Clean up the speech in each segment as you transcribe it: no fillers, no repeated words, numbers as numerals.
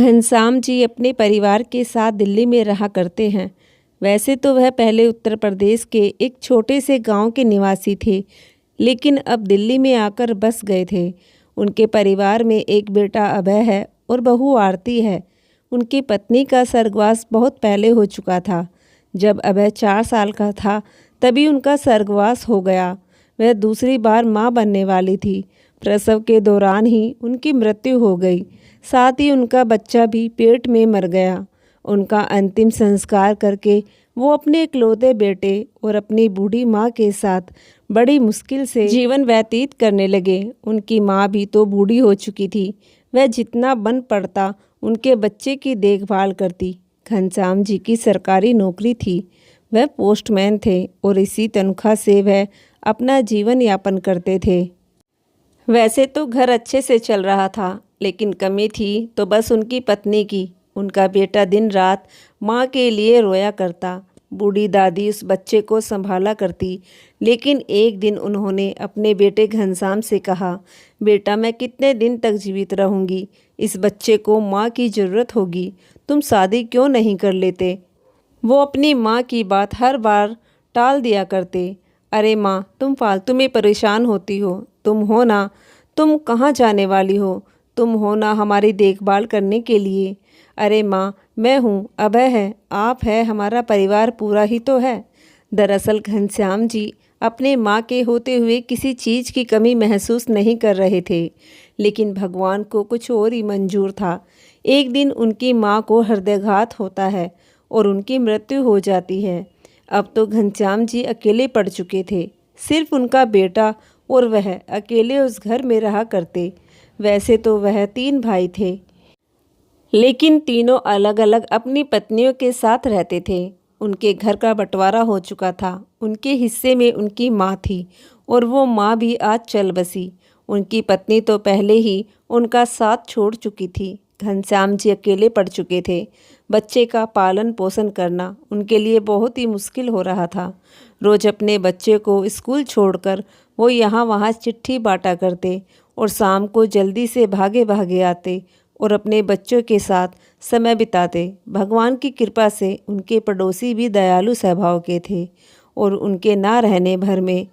घनश्याम जी अपने परिवार के साथ दिल्ली में रहा करते हैं। वैसे तो वह पहले उत्तर प्रदेश के एक छोटे से गांव के निवासी थे, लेकिन अब दिल्ली में आकर बस गए थे। उनके परिवार में एक बेटा अभय है और बहू आरती है। उनकी पत्नी का स्वर्गवास बहुत पहले हो चुका था। जब अभय 4 साल का था तभी उनका स्वर्गवास हो गया। वह दूसरी बार मां बनने वाली थी। प्रसव के दौरान ही उनकी मृत्यु हो गई। साथ ही उनका बच्चा भी पेट में मर गया। उनका अंतिम संस्कार करके वो अपने इकलौते बेटे और अपनी बूढ़ी माँ के साथ बड़ी मुश्किल से जीवन व्यतीत करने लगे। उनकी माँ भी तो बूढ़ी हो चुकी थी। वह जितना बन पड़ता उनके बच्चे की देखभाल करती। घनश्याम जी की सरकारी नौकरी थी। वह पोस्टमैन थे और इसी तनख्वाह से वह अपना जीवन यापन करते थे। वैसे तो घर अच्छे से चल रहा था, लेकिन कमी थी तो बस उनकी पत्नी की। उनका बेटा दिन रात माँ के लिए रोया करता। बूढ़ी दादी उस बच्चे को संभाला करती। लेकिन एक दिन उन्होंने अपने बेटे घनश्याम से कहा, बेटा मैं कितने दिन तक जीवित रहूँगी, इस बच्चे को माँ की ज़रूरत होगी, तुम शादी क्यों नहीं कर लेते। वो अपनी माँ की बात हर बार टाल दिया करते। अरे माँ, तुम फालतू में परेशान होती हो, तुम हो ना, तुम कहाँ जाने वाली हो, तुम हो ना हमारी देखभाल करने के लिए। अरे माँ, मैं हूँ, अभय है, आप है, हमारा परिवार पूरा ही तो है। दरअसल घनश्याम जी अपने माँ के होते हुए किसी चीज़ की कमी महसूस नहीं कर रहे थे, लेकिन भगवान को कुछ और ही मंजूर था। एक दिन उनकी माँ को हृदयाघात होता है और उनकी मृत्यु हो जाती है। अब तो घनश्याम जी अकेले पड़ चुके थे। सिर्फ उनका बेटा और वह अकेले उस घर में रहा करते। वैसे तो वह 3 भाई थे, लेकिन तीनों अलग अलग अपनी पत्नियों के साथ रहते थे। उनके घर का बंटवारा हो चुका था। उनके हिस्से में उनकी माँ थी और वो माँ भी आज चल बसी। उनकी पत्नी तो पहले ही उनका साथ छोड़ चुकी थी। घनश्याम जी अकेले पड़ चुके थे। बच्चे का पालन पोषण करना उनके लिए बहुत ही मुश्किल हो रहा था। रोज़ अपने बच्चे को स्कूल छोड़कर वो यहाँ वहाँ चिट्ठी बांटा करते और शाम को जल्दी से भागे भागे आते और अपने बच्चों के साथ समय बिताते। भगवान की कृपा से उनके पड़ोसी भी दयालु स्वभाव के थे और उनके ना रहने भर में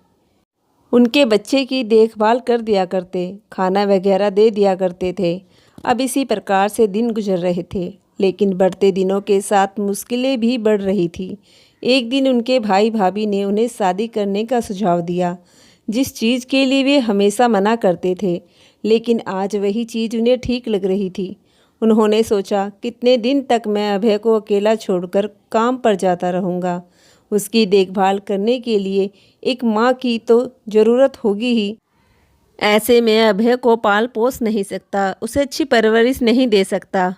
उनके बच्चे की देखभाल कर दिया करते, खाना वगैरह दे दिया करते थे। अब इसी प्रकार से दिन गुजर रहे थे, लेकिन बढ़ते दिनों के साथ मुश्किलें भी बढ़ रही थी। एक दिन उनके भाई भाभी ने उन्हें शादी करने का सुझाव दिया, जिस चीज़ के लिए वे हमेशा मना करते थे, लेकिन आज वही चीज़ उन्हें ठीक लग रही थी। उन्होंने सोचा, कितने दिन तक मैं अभय को अकेला छोड़कर काम पर जाता रहूँगा। उसकी देखभाल करने के लिए एक माँ की तो ज़रूरत होगी ही। ऐसे में अभय को पाल पोस नहीं सकता, उसे अच्छी परवरिश नहीं दे सकता।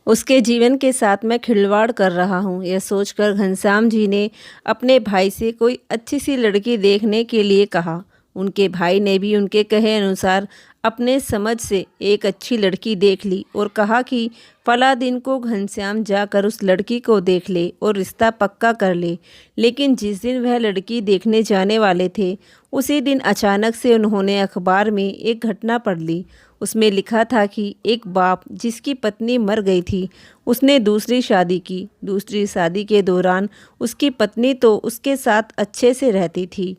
उसके जीवन के साथ मैं खिलवाड़ कर रहा हूँ। यह सोचकर घनश्याम जी ने अपने भाई से कोई अच्छी सी लड़की देखने के लिए कहा। उनके भाई ने भी उनके कहे अनुसार अपने समझ से एक अच्छी लड़की देख ली और कहा कि फला दिन को घनश्याम जाकर उस लड़की को देख ले और रिश्ता पक्का कर ले। लेकिन जिस दिन वह लड़की देखने जाने वाले थे, उसी दिन अचानक से उन्होंने अखबार में एक घटना पढ़ ली। उसमें लिखा था कि एक बाप जिसकी पत्नी मर गई थी, उसने दूसरी शादी की। दूसरी शादी के दौरान उसकी पत्नी तो उसके साथ अच्छे से रहती थी,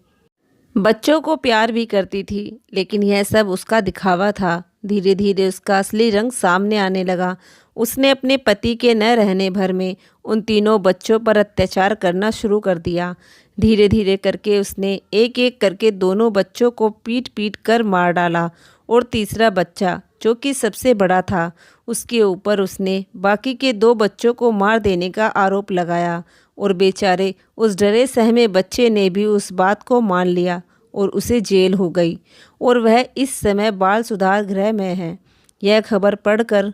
बच्चों को प्यार भी करती थी, लेकिन यह सब उसका दिखावा था। धीरे धीरे उसका असली रंग सामने आने लगा। उसने अपने पति के न रहने भर में उन तीनों बच्चों पर अत्याचार करना शुरू कर दिया। धीरे धीरे करके उसने एक एक करके दोनों बच्चों को पीट पीट कर मार डाला और तीसरा बच्चा, जो कि सबसे बड़ा था, उसके ऊपर उसने बाकी के 2 बच्चों को मार देने का आरोप लगाया और बेचारे उस डरे सहमे बच्चे ने भी उस बात को मान लिया और उसे जेल हो गई और वह इस समय बाल सुधार गृह में है। यह खबर पढ़कर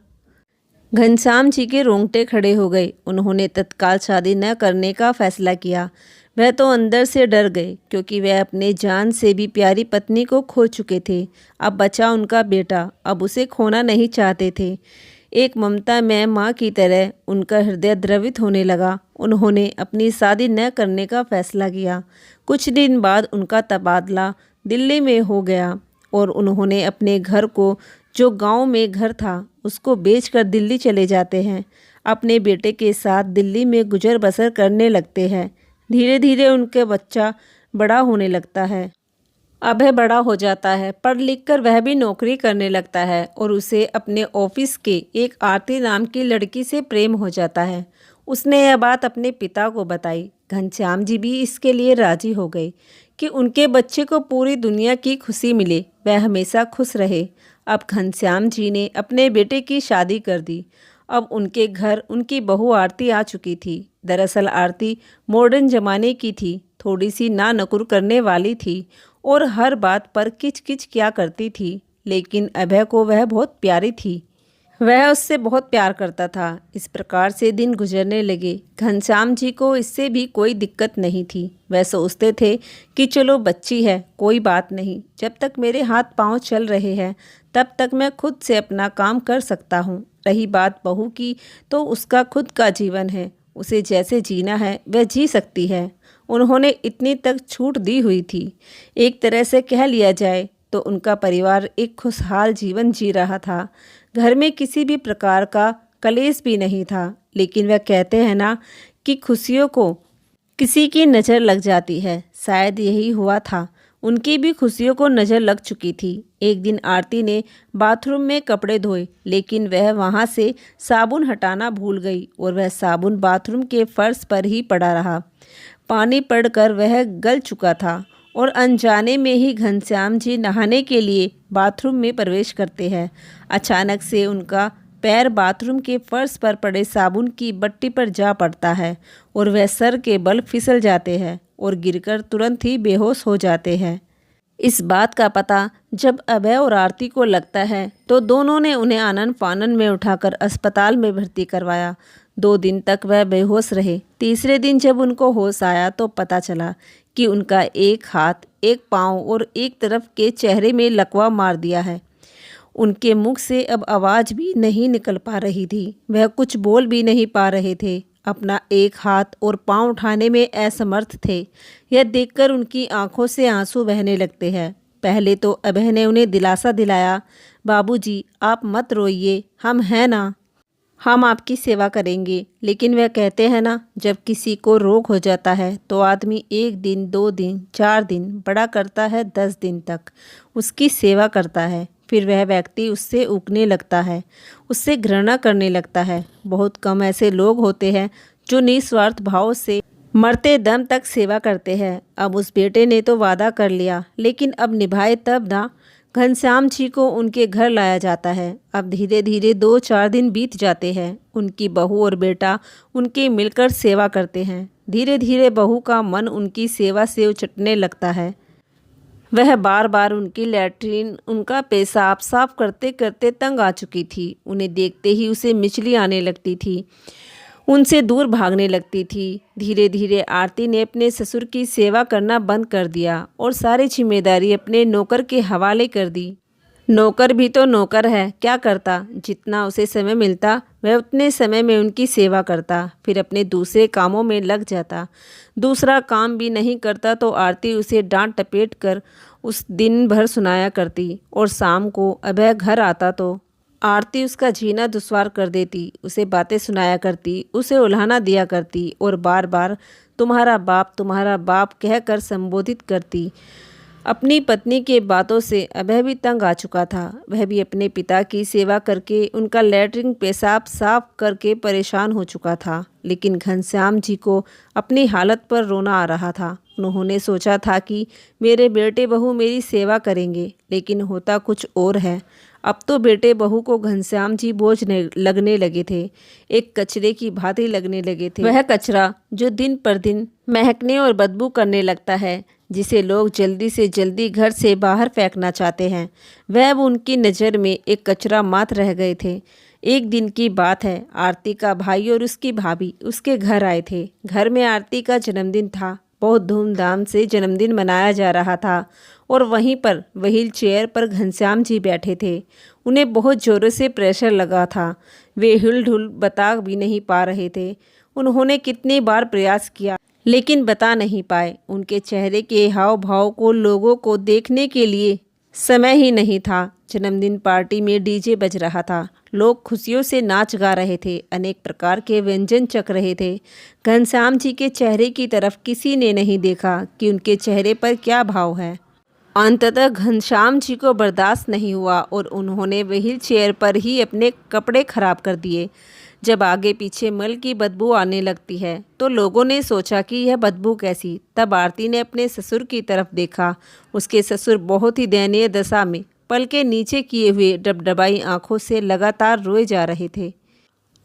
घनश्याम जी के रोंगटे खड़े हो गए। उन्होंने तत्काल शादी न करने का फैसला किया। वह तो अंदर से डर गए, क्योंकि वह अपने जान से भी प्यारी पत्नी को खो चुके थे। अब बचा उनका बेटा, अब उसे खोना नहीं चाहते थे। एक ममता में माँ की तरह उनका हृदय द्रवित होने लगा। उन्होंने अपनी शादी न करने का फैसला किया। कुछ दिन बाद उनका तबादला दिल्ली में हो गया और उन्होंने अपने घर को, जो गांव में घर था, उसको बेचकर दिल्ली चले जाते हैं। अपने बेटे के साथ दिल्ली में गुजर बसर करने लगते हैं। धीरे धीरे उनके बच्चा बड़ा होने लगता है। अभय बड़ा हो जाता है, पढ़ लिख कर वह भी नौकरी करने लगता है और उसे अपने ऑफिस के एक आरती नाम की लड़की से प्रेम हो जाता है। उसने यह बात अपने पिता को बताई। घनश्याम जी भी इसके लिए राजी हो गए कि उनके बच्चे को पूरी दुनिया की खुशी मिले, वह हमेशा खुश रहे। अब घनश्याम जी ने अपने बेटे की शादी कर दी। अब उनके घर उनकी बहू आरती आ चुकी थी। दरअसल आरती मॉडर्न ज़माने की थी, थोड़ी सी ना नकुर करने वाली थी और हर बात पर किच किच किया करती थी, लेकिन अभय को वह बहुत प्यारी थी। वह उससे बहुत प्यार करता था। इस प्रकार से दिन गुजरने लगे। घनश्याम जी को इससे भी कोई दिक्कत नहीं थी। वह सोचते थे कि चलो बच्ची है, कोई बात नहीं, जब तक मेरे हाथ पांव चल रहे हैं तब तक मैं खुद से अपना काम कर सकता हूँ। रही बात बहू की, तो उसका खुद का जीवन है, उसे जैसे जीना है वह जी सकती है। उन्होंने इतनी तक छूट दी हुई थी। एक तरह से कह लिया जाए तो उनका परिवार एक खुशहाल जीवन जी रहा था। घर में किसी भी प्रकार का कलेश भी नहीं था। लेकिन वह कहते हैं ना कि खुशियों को किसी की नज़र लग जाती है, शायद यही हुआ था। उनकी भी खुशियों को नज़र लग चुकी थी। एक दिन आरती ने बाथरूम में कपड़े धोए, लेकिन वह वहां से साबुन हटाना भूल गई और वह साबुन बाथरूम के फर्श पर ही पड़ा रहा। पानी पड़कर वह गल चुका था और अनजाने में ही घनश्याम जी नहाने के लिए बाथरूम में प्रवेश करते हैं। अचानक से उनका पैर बाथरूम के फर्श पर पड़े साबुन की बट्टी पर जा पड़ता है और वह सर के बल फिसल जाते हैं और गिरकर तुरंत ही बेहोश हो जाते हैं। इस बात का पता जब अभय और आरती को लगता है तो दोनों ने उन्हें आनन फानन में उठाकर अस्पताल में भर्ती करवाया। 2 दिन तक वह बेहोश रहे। तीसरे दिन जब उनको होश आया तो पता चला कि उनका एक हाथ, एक पाँव और एक तरफ के चेहरे में लकवा मार दिया है। उनके मुख से अब आवाज़ भी नहीं निकल पा रही थी। वह कुछ बोल भी नहीं पा रहे थे। अपना एक हाथ और पाँव उठाने में असमर्थ थे। यह देखकर उनकी आंखों से आंसू बहने लगते हैं। पहले तो अभय ने उन्हें दिलासा दिलाया, बाबूजी आप मत रोइए, हम हैं ना, हम आपकी सेवा करेंगे। लेकिन वह कहते हैं ना, जब किसी को रोग हो जाता है तो आदमी 1 दिन, 2 दिन, 4 दिन, बड़ा करता है 10 दिन तक उसकी सेवा करता है। फिर वह व्यक्ति उससे ऊबने लगता है, उससे घृणा करने लगता है। बहुत कम ऐसे लोग होते हैं जो निस्वार्थ भाव से मरते दम तक सेवा करते हैं। अब उस बेटे ने तो वादा कर लिया, लेकिन अब निभाए तब ना। घनश्याम जी को उनके घर लाया जाता है। अब धीरे धीरे 2-4 दिन बीत जाते हैं। उनकी बहू और बेटा उनकी मिलकर सेवा करते हैं। धीरे धीरे बहू का मन उनकी सेवा से उचटने लगता है। वह बार बार उनकी लैट्रिन, उनका पेशाब साफ करते करते तंग आ चुकी थी। उन्हें देखते ही उसे मिचली आने लगती थी, उनसे दूर भागने लगती थी। धीरे धीरे आरती ने अपने ससुर की सेवा करना बंद कर दिया और सारी जिम्मेदारी अपने नौकर के हवाले कर दी। नौकर भी तो नौकर है, क्या करता, जितना उसे समय मिलता वह उतने समय में उनकी सेवा करता, फिर अपने दूसरे कामों में लग जाता। दूसरा काम भी नहीं करता तो आरती उसे डांट टपेट कर उस दिन भर सुनाया करती और शाम को अभय घर आता तो आरती उसका जीना दुश्वार कर देती, उसे बातें सुनाया करती, उसे उल्हाना दिया करती और बार बार तुम्हारा बाप कहकर संबोधित करती। अपनी पत्नी के बातों से अभय भी तंग आ चुका था। वह भी अपने पिता की सेवा करके, उनका लैट्रिन पेशाब साफ करके परेशान हो चुका था। लेकिन घनश्याम जी को अपनी हालत पर रोना आ रहा था। उन्होंने सोचा था कि मेरे बेटे बहू मेरी सेवा करेंगे, लेकिन होता कुछ और है। अब तो बेटे बहू को घनश्याम जी बोझ लगने लगे थे, एक कचरे की भांति लगने लगे थे। वह कचरा जो दिन पर दिन महकने और बदबू करने लगता है, जिसे लोग जल्दी से जल्दी घर से बाहर फेंकना चाहते हैं, वह अब उनकी नज़र में एक कचरा मात्र रह गए थे। एक दिन की बात है, आरती का भाई और उसकी भाभी उसके घर आए थे। घर में आरती का जन्मदिन था। बहुत धूमधाम से जन्मदिन मनाया जा रहा था और वहीं पर व्हील चेयर पर घनश्याम जी बैठे थे। उन्हें बहुत ज़ोरों से प्रेशर लगा था। वे हिल-ढुल बता भी नहीं पा रहे थे। उन्होंने कितनी बार प्रयास किया, लेकिन बता नहीं पाए। उनके चेहरे के हाव भाव को लोगों को देखने के लिए समय ही नहीं था। जन्मदिन पार्टी में डीजे बज रहा था। लोग खुशियों से नाच गा रहे थे, अनेक प्रकार के व्यंजन चख रहे थे। घनश्याम जी के चेहरे की तरफ किसी ने नहीं देखा कि उनके चेहरे पर क्या भाव है। अंततः घनश्याम जी को बर्दाश्त नहीं हुआ और उन्होंने व्हील चेयर पर ही अपने कपड़े खराब कर दिए। जब आगे पीछे मल की बदबू आने लगती है तो लोगों ने सोचा कि यह बदबू कैसी। तब आरती ने अपने ससुर की तरफ देखा। उसके ससुर बहुत ही दयनीय दशा में पल के नीचे किए हुए डबडबाई आंखों से लगातार रोए जा रहे थे।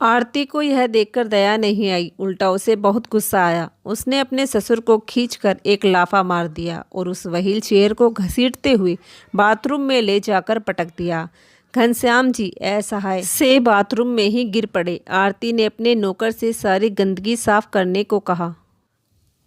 आरती को यह देखकर दया नहीं आई, उल्टा उसे बहुत गुस्सा आया। उसने अपने ससुर को खींचकर एक लाफा मार दिया और उस व्हील चेयर को घसीटते हुए बाथरूम में ले जाकर पटक दिया। घनश्याम जी असहाय से बाथरूम में ही गिर पड़े। आरती ने अपने नौकर से सारी गंदगी साफ करने को कहा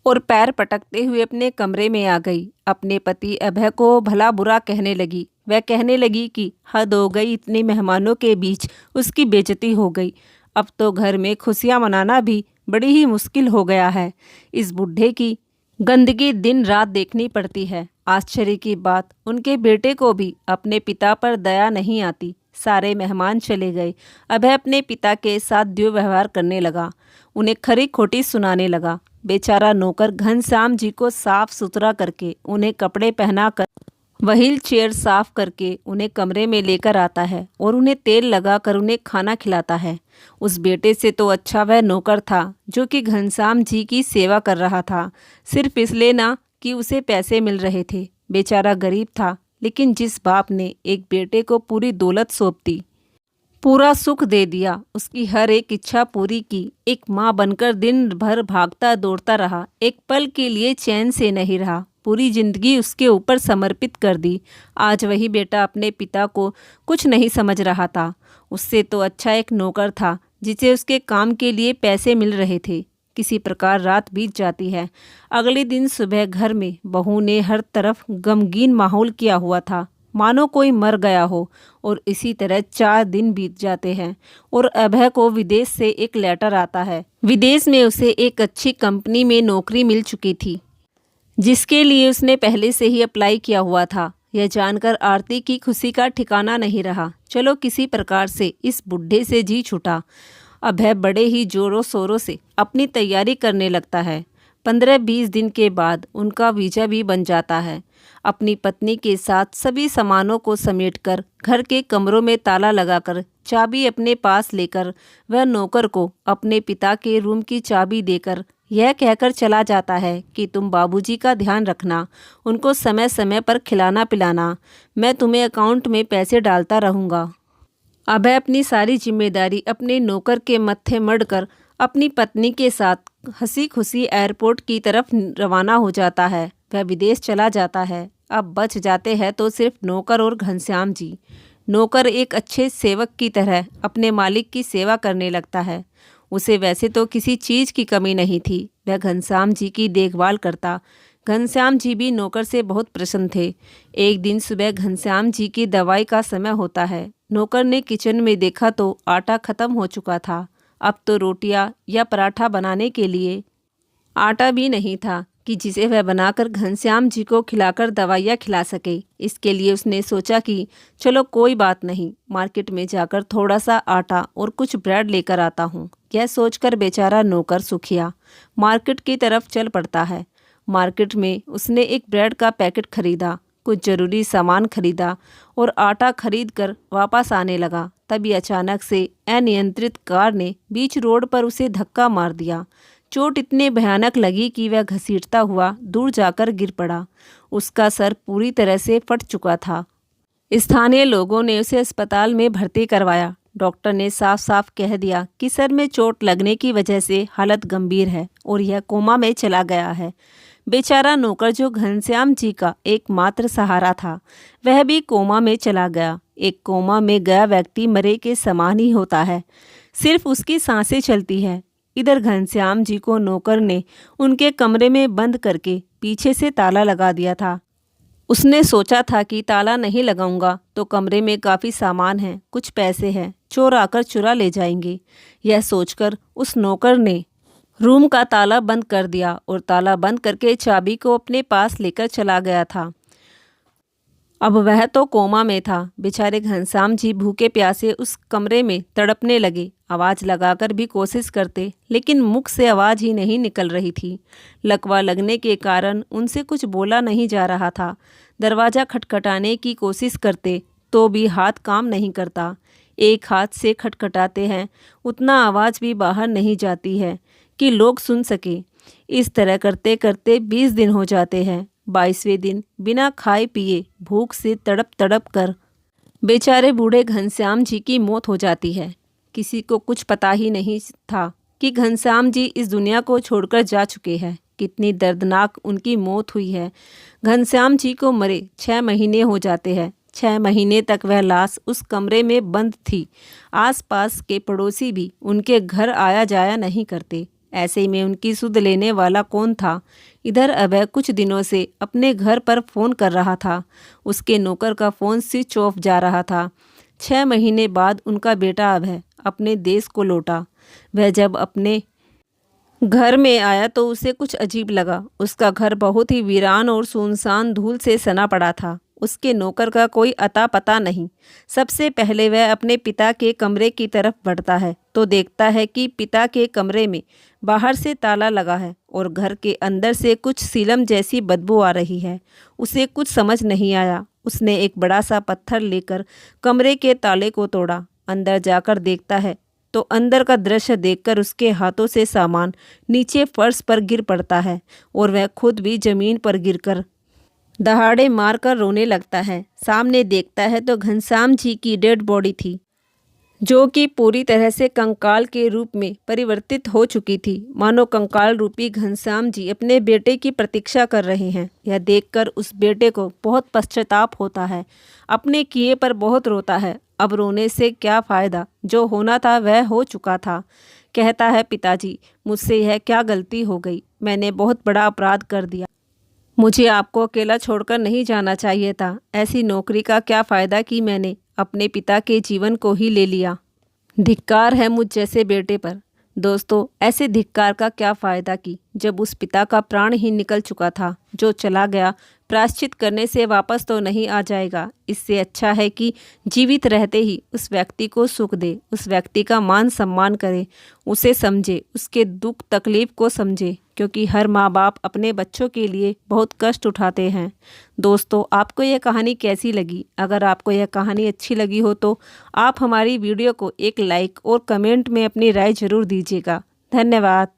और पैर पटकते हुए अपने कमरे में आ गई। अपने पति अभय को भला बुरा कहने लगी। वह कहने लगी कि हद हो गई, इतने मेहमानों के बीच उसकी बेइज्जती हो गई। अब तो घर में खुशियां मनाना भी बड़ी ही मुश्किल हो गया है। इस बुढ़े की गंदगी दिन रात देखनी पड़ती है। आश्चर्य की बात, उनके बेटे को भी अपने पिता पर दया नहीं आती। सारे मेहमान चले गए। अभय अपने पिता के साथ दुर्व्यवहार करने लगा, उन्हें खरी खोटी सुनाने लगा। बेचारा नौकर घनश्याम जी को साफ सुथरा करके, उन्हें कपड़े पहनाकर, व्हील चेयर साफ करके उन्हें कमरे में लेकर आता है और उन्हें तेल लगाकर उन्हें खाना खिलाता है। उस बेटे से तो अच्छा वह नौकर था जो कि घनश्याम जी की सेवा कर रहा था, सिर्फ इसलिए ना कि उसे पैसे मिल रहे थे। बेचारा गरीब था, लेकिन जिस बाप ने एक बेटे को पूरी दौलत सौंप दी, पूरा सुख दे दिया, उसकी हर एक इच्छा पूरी की, एक माँ बनकर दिन भर भागता दौड़ता रहा, एक पल के लिए चैन से नहीं रहा, पूरी जिंदगी उसके ऊपर समर्पित कर दी, आज वही बेटा अपने पिता को कुछ नहीं समझ रहा था। उससे तो अच्छा एक नौकर था जिसे उसके काम के लिए पैसे मिल रहे थे। किसी प्रकार रात बीत जाती है। अगले दिन सुबह घर में बहू ने हर तरफ गमगीन माहौल किया हुआ था, मानो कोई मर गया हो। और इसी तरह 4 दिन बीत जाते हैं और अभय को विदेश से एक लेटर आता है। विदेश में उसे एक अच्छी कंपनी में नौकरी मिल चुकी थी, जिसके लिए उसने पहले से ही अप्लाई किया हुआ था। यह जानकर आरती की खुशी का ठिकाना नहीं रहा। चलो किसी प्रकार से इस बुढ़े से जी छूटा। अभय बड़े ही जोरों शोरों से अपनी तैयारी करने लगता है। 15-20 दिन के बाद उनका वीज़ा भी बन जाता है। अपनी पत्नी के साथ सभी सामानों को समेटकर, घर के कमरों में ताला लगाकर, चाबी अपने पास लेकर, वह नौकर को अपने पिता के रूम की चाबी देकर यह कहकर चला जाता है कि तुम बाबूजी का ध्यान रखना, उनको समय समय पर खिलाना पिलाना, मैं तुम्हें अकाउंट में पैसे डालता रहूँगा। अभय अपनी सारी जिम्मेदारी अपने नौकर के मत्थे मढ़कर अपनी पत्नी के साथ हंसी खुशी एयरपोर्ट की तरफ रवाना हो जाता है। वह विदेश चला जाता है। अब बच जाते हैं तो सिर्फ नौकर और घनश्याम जी। नौकर एक अच्छे सेवक की तरह अपने मालिक की सेवा करने लगता है। उसे वैसे तो किसी चीज़ की कमी नहीं थी, वह घनश्याम जी की देखभाल करता। घनश्याम जी भी नौकर से बहुत प्रसन्न थे। एक दिन सुबह घनश्याम जी की दवाई का समय होता है। नौकर ने किचन में देखा तो आटा खत्म हो चुका था। अब तो रोटियां या पराठा बनाने के लिए आटा भी नहीं था कि जिसे वह बनाकर घनश्याम जी को खिलाकर दवाइयाँ खिला सके। इसके लिए उसने सोचा कि चलो कोई बात नहीं, मार्केट में जाकर थोड़ा सा आटा और कुछ ब्रेड लेकर आता हूँ। यह सोचकर बेचारा नौकर सुखिया मार्केट की तरफ चल पड़ता है। मार्केट में उसने एक ब्रेड का पैकेट खरीदा, कुछ ज़रूरी सामान खरीदा और आटा खरीद कर वापस आने लगा। तभी अचानक से अनियंत्रित कार ने बीच रोड पर उसे धक्का मार दिया। चोट इतनी भयानक लगी कि वह घसीटता हुआ दूर जाकर गिर पड़ा। उसका सर पूरी तरह से फट चुका था। स्थानीय लोगों ने उसे अस्पताल में भर्ती करवाया। डॉक्टर ने साफ साफ कह दिया कि सर में चोट लगने की वजह से हालत गंभीर है और यह कोमा में चला गया है। बेचारा नौकर जो घनश्याम जी का एकमात्र सहारा था, वह भी कोमा में चला गया। एक कोमा में गया व्यक्ति मरे के समान ही होता है, सिर्फ उसकी सांसें चलती है। इधर घनश्याम जी को नौकर ने उनके कमरे में बंद करके पीछे से ताला लगा दिया था। उसने सोचा था कि ताला नहीं लगाऊंगा तो कमरे में काफ़ी सामान है, कुछ पैसे हैं, चोर आकर चुरा ले जाएंगे। यह सोचकर उस नौकर ने रूम का ताला बंद कर दिया और ताला बंद करके चाबी को अपने पास लेकर चला गया था। अब वह तो कोमा में था। बेचारे घनश्याम जी भूखे प्यासे उस कमरे में तड़पने लगे। आवाज़ लगाकर भी कोशिश करते, लेकिन मुख से आवाज़ ही नहीं निकल रही थी। लकवा लगने के कारण उनसे कुछ बोला नहीं जा रहा था। दरवाज़ा खटखटाने की कोशिश करते तो भी हाथ काम नहीं करता। एक हाथ से खटखटाते हैं, उतना आवाज़ भी बाहर नहीं जाती है कि लोग सुन सके। इस तरह करते करते 20 दिन हो जाते हैं। 22वें दिन बिना खाए पिए भूख से तड़प तड़प कर बेचारे बूढ़े घनश्याम जी की मौत हो जाती है। किसी को कुछ पता ही नहीं था कि घनश्याम जी इस दुनिया को छोड़कर जा चुके हैं। कितनी दर्दनाक उनकी मौत हुई है। घनश्याम जी को मरे 6 महीने हो जाते हैं। 6 महीने तक वह लाश उस कमरे में बंद थी। आसपास के पड़ोसी भी उनके घर आया जाया नहीं करते। ऐसे में उनकी सुध लेने वाला कौन था। इधर अभय कुछ दिनों से अपने घर पर फ़ोन कर रहा था। उसके नौकर का फ़ोन स्विच ऑफ जा रहा था। 6 महीने बाद उनका बेटा अभय अपने देश को लौटा। वह जब अपने घर में आया तो उसे कुछ अजीब लगा। उसका घर बहुत ही वीरान और सुनसान धूल से सना पड़ा था। उसके नौकर का कोई अता पता नहीं। सबसे पहले वह अपने पिता के कमरे की तरफ बढ़ता है तो देखता है कि पिता के कमरे में बाहर से ताला लगा है और घर के अंदर से कुछ सीलम जैसी बदबू आ रही है। उसे कुछ समझ नहीं आया। उसने एक बड़ा सा पत्थर लेकर कमरे के ताले को तोड़ा। अंदर जाकर देखता है तो अंदर का दृश्य देखकर उसके हाथों से सामान नीचे फर्श पर गिर पड़ता है और वह खुद भी जमीन पर गिरकर दहाड़े मारकर रोने लगता है। सामने देखता है तो घनश्याम जी की डेड बॉडी थी, जो कि पूरी तरह से कंकाल के रूप में परिवर्तित हो चुकी थी। मानो कंकाल रूपी घनश्याम जी अपने बेटे की प्रतीक्षा कर रहे हैं। यह देखकर उस बेटे को बहुत पश्चाताप होता है। अपने किए पर बहुत रोता है। अब रोने से क्या फ़ायदा, जो होना था वह हो चुका था। कहता है, पिताजी मुझसे यह क्या गलती हो गई। मैंने बहुत बड़ा अपराध कर दिया। मुझे आपको अकेला छोड़कर नहीं जाना चाहिए था। ऐसी नौकरी का क्या फ़ायदा कि मैंने अपने पिता के जीवन को ही ले लिया। धिक्कार है मुझ जैसे बेटे पर। दोस्तों, ऐसे धिक्कार का क्या फ़ायदा कि जब उस पिता का प्राण ही निकल चुका था। जो चला गया प्रायश्चित करने से वापस तो नहीं आ जाएगा। इससे अच्छा है कि जीवित रहते ही उस व्यक्ति को सुख दे, उस व्यक्ति का मान सम्मान करे, उसे समझे, उसके दुख तकलीफ को समझे, क्योंकि हर माँ बाप अपने बच्चों के लिए बहुत कष्ट उठाते हैं। दोस्तों, आपको यह कहानी कैसी लगी? अगर आपको यह कहानी अच्छी लगी हो तो आप हमारी वीडियो को एक लाइक और कमेंट में अपनी राय ज़रूर दीजिएगा। धन्यवाद।